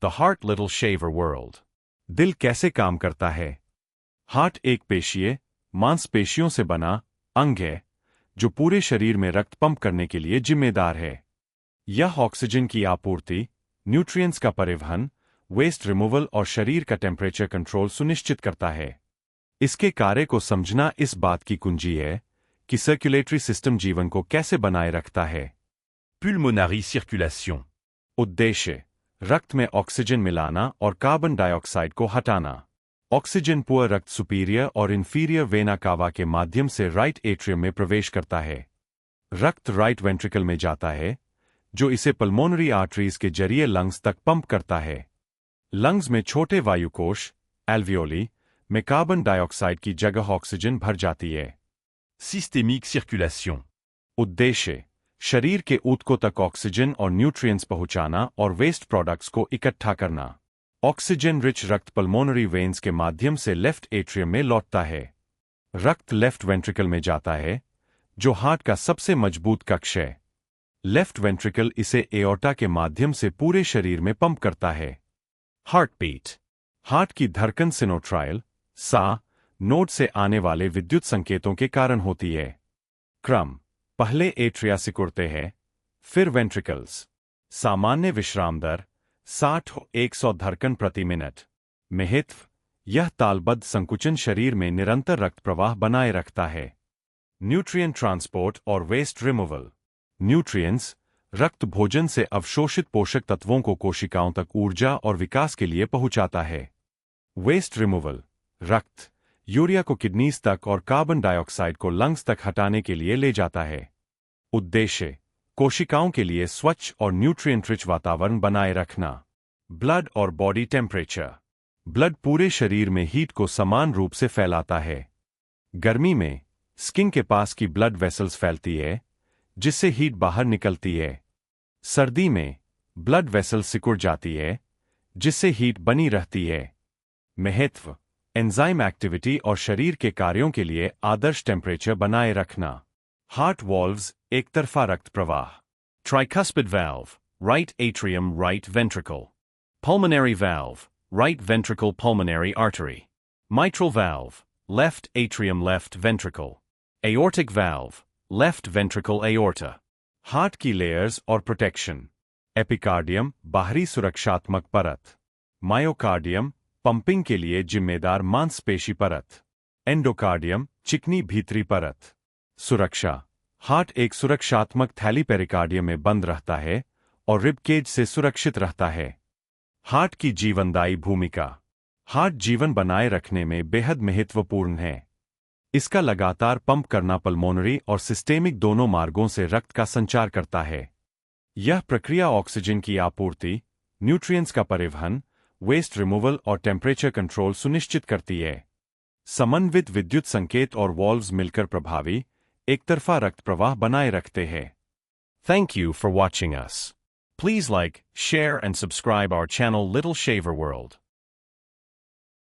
The Heart Little Shaver World. दिल कैसे काम करता है? हार्ट एक पेशीय, मांसपेशियों से बना अंग है जो पूरे शरीर में रक्त पंप करने के लिए जिम्मेदार है। यह ऑक्सीजन की आपूर्ति, न्यूट्रिएंट्स का परिवहन, वेस्ट रिमूवल और शरीर का टेम्परेचर कंट्रोल सुनिश्चित करता है। इसके कार्य को समझना इस बात की कुंजी है कि सर्कुलेटरी सिस्टम जीवन को कैसे बनाए रखता है। Pulmonary circulation. उद्देश्य: रक्त में ऑक्सीजन मिलाना और कार्बन डाइऑक्साइड को हटाना। ऑक्सीजन पुअर रक्त सुपीरियर और इंफीरियर वेना कावा के माध्यम से राइट एट्रियम में प्रवेश करता है। रक्त राइट वेंट्रिकल में जाता है, जो इसे पल्मोनरी आर्टरीज के जरिए लंग्स तक पंप करता है। लंग्स में छोटे वायुकोश, एल्वियोली, में कार्बन डाइऑक्साइड की जगह ऑक्सीजन भर जाती है। Systémique circulation. उद्देश्य: शरीर के ऊतकों तक ऑक्सीजन और न्यूट्रिएंट्स पहुंचाना और वेस्ट प्रोडक्ट्स को इकट्ठा करना। ऑक्सीजन रिच रक्त पल्मोनरी वेन्स के माध्यम से लेफ्ट एट्रियम में लौटता है। रक्त लेफ्ट वेंट्रिकल में जाता है, जो हार्ट का सबसे मजबूत कक्ष है। लेफ्ट वेंट्रिकल इसे एओर्टा के माध्यम से पूरे शरीर में पंप करता है। Heartbeat. हार्ट की धड़कन सिनोट्रायल, सा, नोड से आने वाले विद्युत संकेतों के कारण होती है। क्रम: पहले एट्रिया सिकुड़ते हैं, फिर वेंट्रिकल्स। सामान्य विश्राम दर 60-100 धड़कन प्रति मिनट। महत्व: यह तालबद्ध संकुचन शरीर में निरंतर रक्त प्रवाह बनाए रखता है। न्यूट्रिएंट ट्रांसपोर्ट और वेस्ट रिमूवल। न्यूट्रिएंट्स: रक्त भोजन से अवशोषित पोषक तत्वों को कोशिकाओं तक ऊर्जा और विकास के लिए पहुंचाता है। वेस्ट रिमूवल: रक्त यूरिया को किडनीज तक और कार्बन डाइऑक्साइड को लंग्स तक हटाने के लिए ले जाता है। उद्देश्य: कोशिकाओं के लिए स्वच्छ और न्यूट्रिएंट रिच वातावरण बनाए रखना। ब्लड और बॉडी टेम्परेचर। ब्लड पूरे शरीर में हीट को समान रूप से फैलाता है। गर्मी में स्किन के पास की ब्लड वेसल्स फैलती है, जिससे हीट बाहर निकलती है। सर्दी में ब्लड वेसल्स सिकुड़ जाती है, जिससे हीट बनी रहती है। महत्व: एंजाइम एक्टिविटी और शरीर के कार्यों के लिए आदर्श टेम्परेचर बनाए रखना। हार्ट वाल्व्स एक तरफा रक्त प्रवाह। Tricuspid valve. Right atrium, right ventricle. Pulmonary valve. Right ventricle, pulmonary artery. Mitral valve. Left atrium, left ventricle. Aortic valve. Left ventricle, aorta. Heart की लेयर्स और प्रोटेक्शन। एपिकार्डियम बाहरी सुरक्षात्मक परत। मायोकार्डियम पंपिंग के लिए जिम्मेदार मांसपेशी परत। एंडोकार्डियम चिकनी भीतरी परत। सुरक्षा: हार्ट एक सुरक्षात्मक थैली पेरिकार्डियम में बंद रहता है और रिबकेज से सुरक्षित रहता है। हार्ट की जीवनदायी भूमिका। हार्ट जीवन बनाए रखने में बेहद महत्वपूर्ण है। इसका लगातार पंप करना पल्मोनरी और सिस्टेमिक दोनों मार्गों से रक्त का संचार करता है। यह प्रक्रिया ऑक्सीजन की आपूर्ति, न्यूट्रिएंट्स का परिवहन, वेस्ट रिमूवल और टेम्परेचर कंट्रोल सुनिश्चित करती है। समन्वित विद्युत संकेत और वॉल्व्स मिलकर प्रभावी, एकतरफा रक्त प्रवाह बनाए रखते हैं। Thank you for watching us. Please like, share and subscribe our channel Little Shaver World.